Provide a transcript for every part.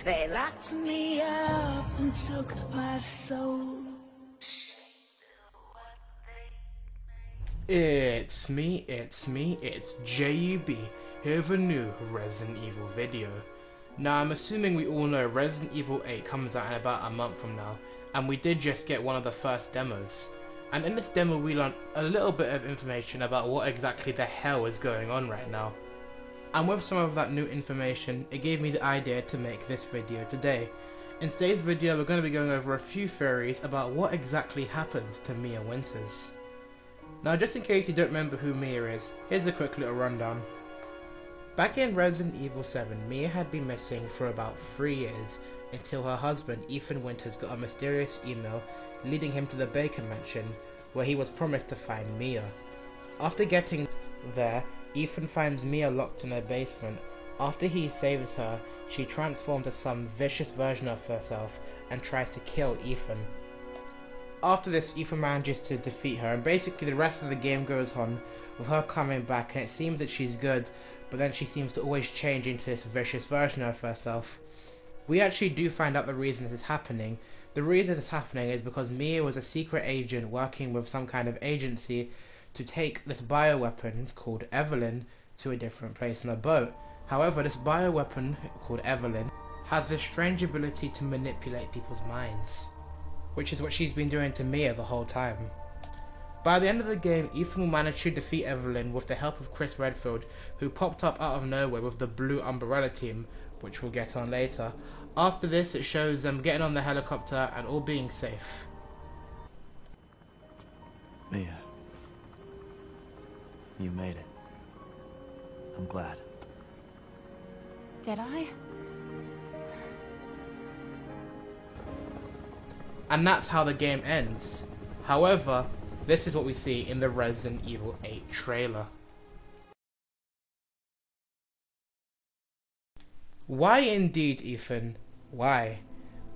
They locked me up and took my soul. It's me, it's JUB, here with a new Resident Evil video. Now I'm assuming we all know Resident Evil 8 comes out in about a month from now, and we did just get one of the first demos. And in this demo we learned a little bit of information about what exactly the hell is going on right now. And with some of that new information, it gave me the idea to make this video today. In today's video we're going to be going over a few theories about what exactly happened to Mia Winters. Now just in case you don't remember who Mia is, here's a quick little rundown. Back in Resident Evil 7, Mia had been missing for about 3 years until her husband Ethan Winters got a mysterious email leading him to the Baker Mansion where he was promised to find Mia. After getting there, Ethan finds Mia locked in her basement. After he saves her, she transforms to some vicious version of herself and tries to kill Ethan. After this, Ethan manages to defeat her, and basically the rest of the game goes on with her coming back, and it seems that she's good, but then she seems to always change into this vicious version of herself. We actually do find out the reason this is happening. The reason this is happening is because Mia was a secret agent working with some kind of agency to take this bioweapon called Evelyn to a different place on a boat. However, this bioweapon called Evelyn has this strange ability to manipulate people's minds, which is what she's been doing to Mia the whole time. By the end of the game, Ethan will manage to defeat Evelyn with the help of Chris Redfield, who popped up out of nowhere with the Blue Umbrella team, which we'll get on later. After this, it shows them getting on the helicopter and all being safe. Mia, you made it. I'm glad. Did I? And that's how the game ends. However, this is what we see in the Resident Evil 8 trailer. Why indeed, Ethan? Why?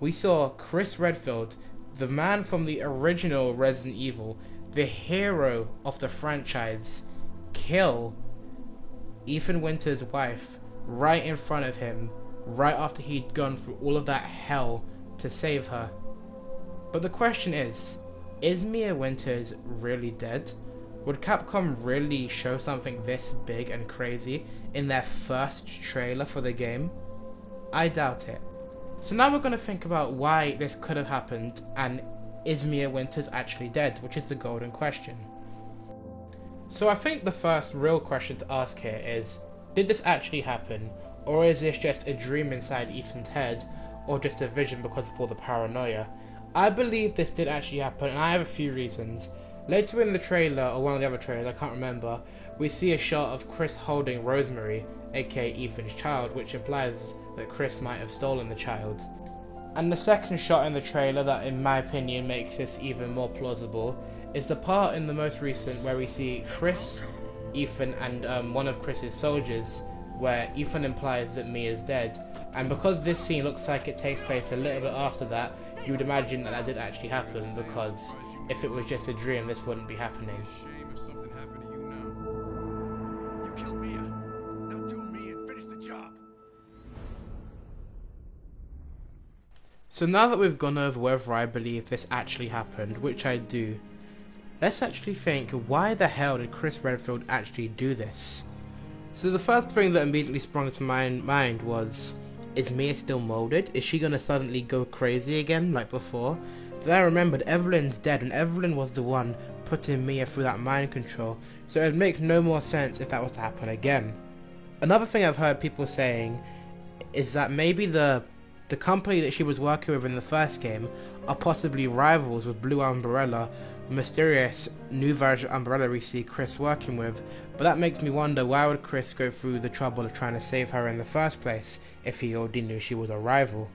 We saw Chris Redfield, the man from the original Resident Evil, the hero of the franchise, kill Ethan Winters' wife right in front of him, right after he'd gone through all of that hell to save her. But the question is Mia Winters really dead? Would Capcom really show something this big and crazy in their first trailer for the game? I doubt it. So now we're going to think about why this could have happened, and is Mia Winters actually dead, which is the golden question. So I think the first real question to ask here is, did this actually happen, or is this just a dream inside Ethan's head, or just a vision because of all the paranoia? I believe this did actually happen, and I have a few reasons. Later in the trailer, or one of the other trailers, I can't remember, we see a shot of Chris holding Rosemary, aka Ethan's child, which implies that Chris might have stolen the child. And the second shot in the trailer that, in my opinion, makes this even more plausible is the part in the most recent where we see Chris, Ethan, and one of Chris's soldiers, where Ethan implies that Mia's dead. And because this scene looks like it takes place a little bit after that, you would imagine that did actually happen, because if it was just a dream, this wouldn't be happening. Shame if something happened to you now. You killed Mia. Now do me and finish the job. So now that we've gone over whether I believe this actually happened, which I do, let's actually think, why the hell did Chris Redfield actually do this? So the first thing that immediately sprung to my mind was, is Mia still molded? Is she gonna suddenly go crazy again like before? Then I remembered Evelyn's dead, and Evelyn was the one putting Mia through that mind control, so it would make no more sense if that was to happen again. Another thing I've heard people saying is that maybe the company that she was working with in the first game are possibly rivals with Blue Umbrella, the mysterious new version of Umbrella we see Chris working with. But that makes me wonder, why would Chris go through the trouble of trying to save her in the first place if he already knew she was a rival?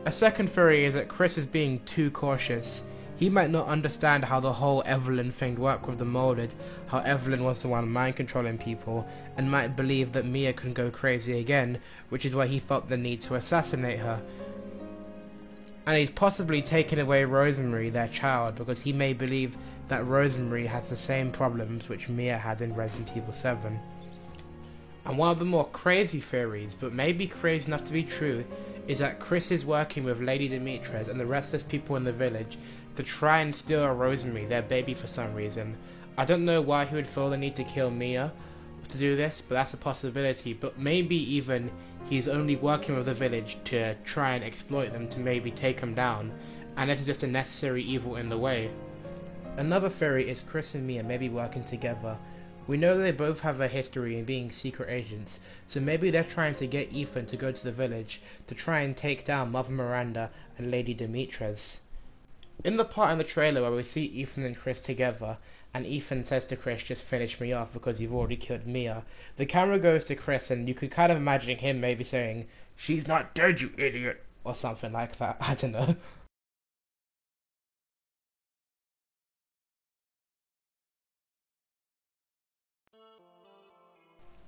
A second theory is that Chris is being too cautious. He might not understand how the whole Evelyn thing worked with the molded, how Evelyn was the one mind controlling people, and might believe that Mia can go crazy again, which is why he felt the need to assassinate her. And he's possibly taken away Rosemary, their child, because he may believe that Rosemary has the same problems which Mia had in Resident Evil 7. And one of the more crazy theories, but maybe crazy enough to be true, is that Chris is working with Lady Dimitrescu and the restless people in the village to try and steal Rosemary, their baby, for some reason. I don't know why he would feel the need to kill Mia to do this, but that's a possibility. But maybe even he's only working with the village to try and exploit them to maybe take them down, and this is just a necessary evil in the way. Another theory is Chris and Mia may be working together. We know they both have a history in being secret agents, so maybe they're trying to get Ethan to go to the village to try and take down Mother Miranda and Lady Dimitrescu. In the part in the trailer where we see Ethan and Chris together, and Ethan says to Chris, just finish me off because you've already killed Mia, the camera goes to Chris and you could kind of imagine him maybe saying, "She's not dead, you idiot," or something like that. I don't know.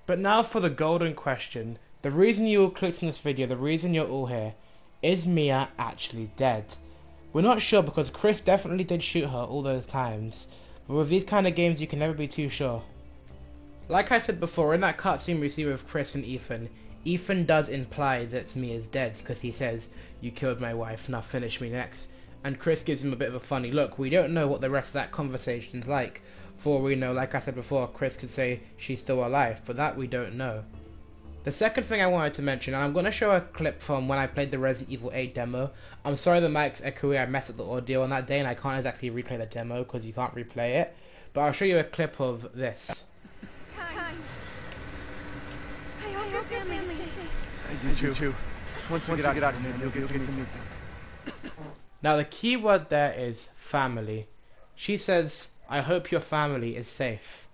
But now for the golden question. The reason you all clicked on this video, the reason you're all here, is Mia actually dead? We're not sure because Chris definitely did shoot her all those times, but with these kind of games you can never be too sure. Like I said before, in that cutscene we see with Chris and Ethan, Ethan does imply that Mia's dead because he says, "You killed my wife, now finish me next." And Chris gives him a bit of a funny look. We don't know what the rest of that conversation's like. For we know, like I said before, Chris could say she's still alive, but that we don't know. The second thing I wanted to mention, and I'm going to show a clip from when I played the Resident Evil 8 demo. I'm sorry the mic's echoey, I messed up the audio on that day and I can't exactly replay the demo because you can't replay it. But I'll show you a clip of this. I hope your family is safe. I do too. Once we get out of here, you'll get to meet them. Now the key word there is family. She says, "I hope your family is safe."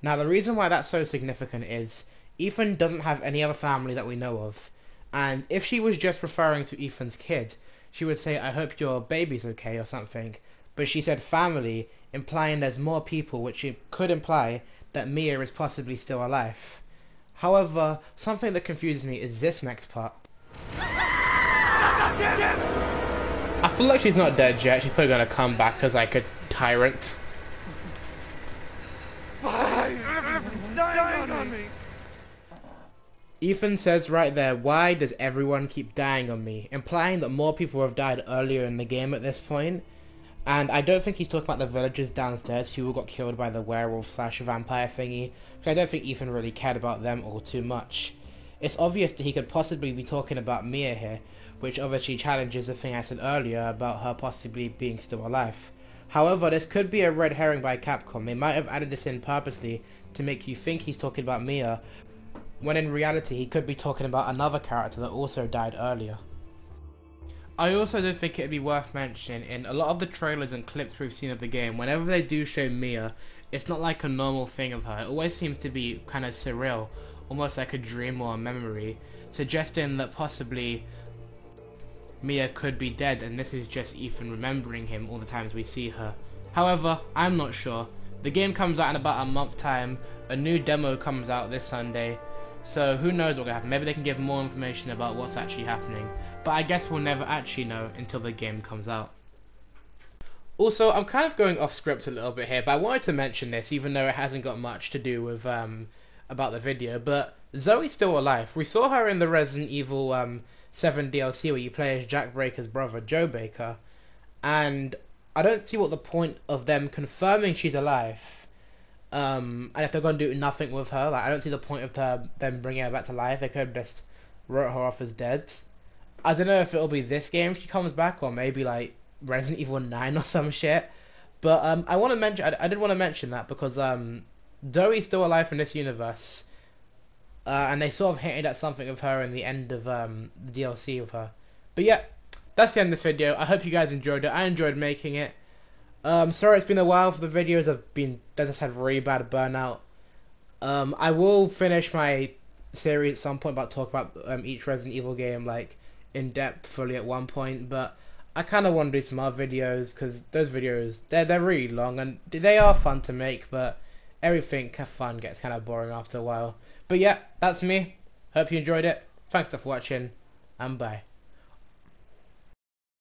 Now the reason why that's so significant is Ethan doesn't have any other family that we know of. And if she was just referring to Ethan's kid, she would say, "I hope your baby's okay," or something. But she said family, implying there's more people, which it could imply that Mia is possibly still alive. However, something that confuses me is this next part. I feel like she's not dead yet. She's probably gonna come back as like a tyrant. Dying on me. Ethan says right there, "Why does everyone keep dying on me?" Implying that more people have died earlier in the game at this point. And I don't think he's talking about the villagers downstairs who all got killed by the werewolf/vampire thingy, because I don't think Ethan really cared about them all too much. It's obvious that he could possibly be talking about Mia here, which obviously challenges the thing I said earlier about her possibly being still alive. However, this could be a red herring by Capcom. They might have added this in purposely to make you think he's talking about Mia, when in reality he could be talking about another character that also died earlier. I also did think it'd be worth mentioning, in a lot of the trailers and clips we've seen of the game, whenever they do show Mia, it's not like a normal thing of her. It always seems to be kind of surreal, almost like a dream or a memory, suggesting that possibly Mia could be dead and this is just Ethan remembering him all the times we see her. However, I'm not sure. The game comes out in about a month time, a new demo comes out this Sunday, so who knows what will happen. Maybe they can give more information about what's actually happening, but I guess we'll never actually know until the game comes out. Also, I'm kind of going off script a little bit here, but I wanted to mention this even though it hasn't got much to do with about the video, but Zoe's still alive. We saw her in the Resident Evil 7 DLC where you play as Jack Baker's brother, Joe Baker, and I don't see what the point of them confirming she's alive. And if they're going to do nothing with her, like I don't see the point of them bringing her back to life. They could have just wrote her off as dead. I don't know if it'll be this game she comes back, or maybe like Resident Evil 9 or some shit. But I want to mention, I did want to mention that because Zoe's still alive in this universe, and they sort of hinted at something of her in the end of the DLC of her. But yeah, that's the end of this video. I hope you guys enjoyed it. I enjoyed making it. Sorry it's been a while for the videos. I just had really bad burnout. I will finish my series at some point about talk about each Resident Evil game like in depth fully at one point, but I kind of want to do some other videos because those videos they're really long and they are fun to make, but everything fun gets kind of boring after a while. But yeah, that's me. Hope you enjoyed it. Thanks for watching, and bye.